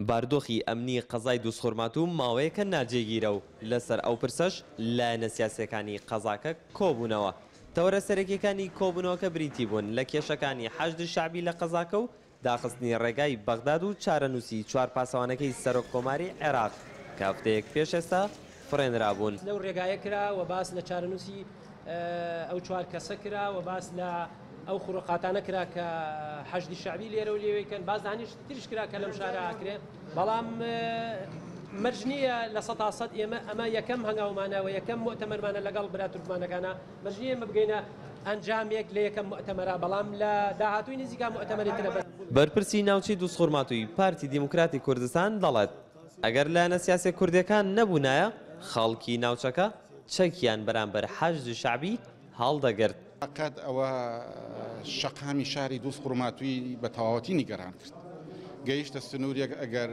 باردۆخی ئەمنی قەزای دووسخورمات و ماوەیەکە ناجێگیرە و لەسەر ئەو پرسەش لایەنە سیاسیەکانی قەزاکە کۆبوونەوە. تەورە سەرەکیەکانی کۆبوونەوەکە بریتی بوون لە کێشەکانی حەشد شعبی لە قەزاکە و داخستنی ڕێگای بەغداد و چارەنووسی چوار پاسەوانەکەی سەرۆک کۆماری عێراق کە هەفتەیەک پێش ئێستا فڕێنرا بوون. لەو ڕێگایە کرا و باس لە چارەنووسی ئەو چوار کەسە کرا و باس لە ئەو خوڕقاتانە کرا کە حەشدی شعبی لێرە و لێوەکەن باز دانیش تریش کرا کە لەم شارە ئاکرێ بەڵام مەرج نییە لە 100% ئێمە ئەمە یەکەم هەنگاومانە و یەکەم مؤتەمەرمانە لەگەڵ برا تورکمانەکانە مەرج نییە ئێمە بگەینە ئەنجامێک لە یەکەم مؤتەمەرە بەڵام لە داهاتووی نزیکا مؤتەمەرێترە. بەرپرسی ناوچەی دووسخورماتووی پارتی دیموکراتی کوردستان دەڵێت ئەگەر لایەنە سیاسی کوردیەکان نەبوونایە خەڵکی ناوچەکە چەکیان بەرامبەر حەشد شعبی هەڵدەگرت. قەت ئەوە شەقامی شاری دووسخورماتووی بە تەواوەتی نیگەران کرد. گەیشتە سنوورێک ئەگەر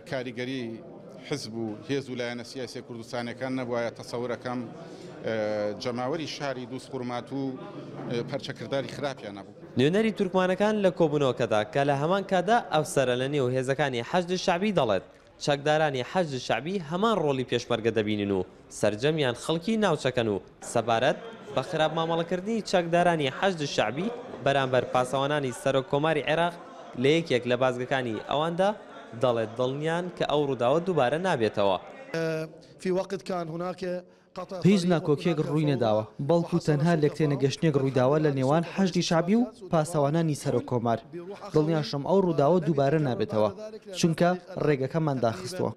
کاریگەری حزب و هێز و لایەنە سیاسی کوردستانەکان نەبووایە تەسەورەکەم جەماوەری شاری دووسخورماتوو پەرچەکرداری خراپیان نەبوو. نوێنەری تورکمانەکان لە کۆبوونەوەکەدا کە لە هەمان کادا ئەفسەرە لە نێو هێزەکانی حەشد شعبی دەڵێت چەکدارانی حەشد شعبی هەمان ڕۆڵی پێشمەرگە دەبینن و سەرجەمیان خەڵکی ناوچەکەن و سەبارەت بە خراپ مامەڵەکردنی چەکدارانی حەشد شعبی بەرامبەر پاسەوانانی سەرۆک کۆماری عێراق لە یەکێک لە بازگەکانی ئەواندا دەڵێت دڵنیان کە ئەو ڕووداوە دووبارە نابێتەوە. هیچ ناکۆکیەک ڕووی نەداوە بەڵکو تەنها لەکتێنە گەشتێک ڕوویداوە لە نێوان حەشدی شعبی و پاسەوانانی سەرۆک کۆمار. دڵنیاشم ئەو ڕووداوە دووبارە نابێتەوە چونکە ڕێگەکەمان داخستووە.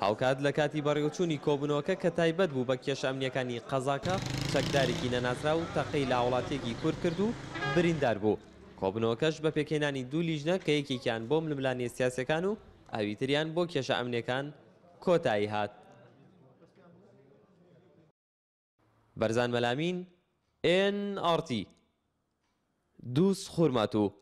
هاوکات لە کاتی بەڕێوەچوونی کۆبوونەوەکە کە تایبەت بوو بە کێشە ئەمنیەکانی قەزاکە چەکدارێکی نەناسرا و تەقەی لە وڵاتێکی کورد کرد و بریندار بوو. کۆبوونەوەکەش بە پێکهێنانی دوو لیژنە کە یەکێکیان بۆ ململانی سیاسەکان و ئاویتریان بۆ کێشە ئەمنیەکان کۆتایی هات. بەرزان مەلامین NRT دووسخورماتوو.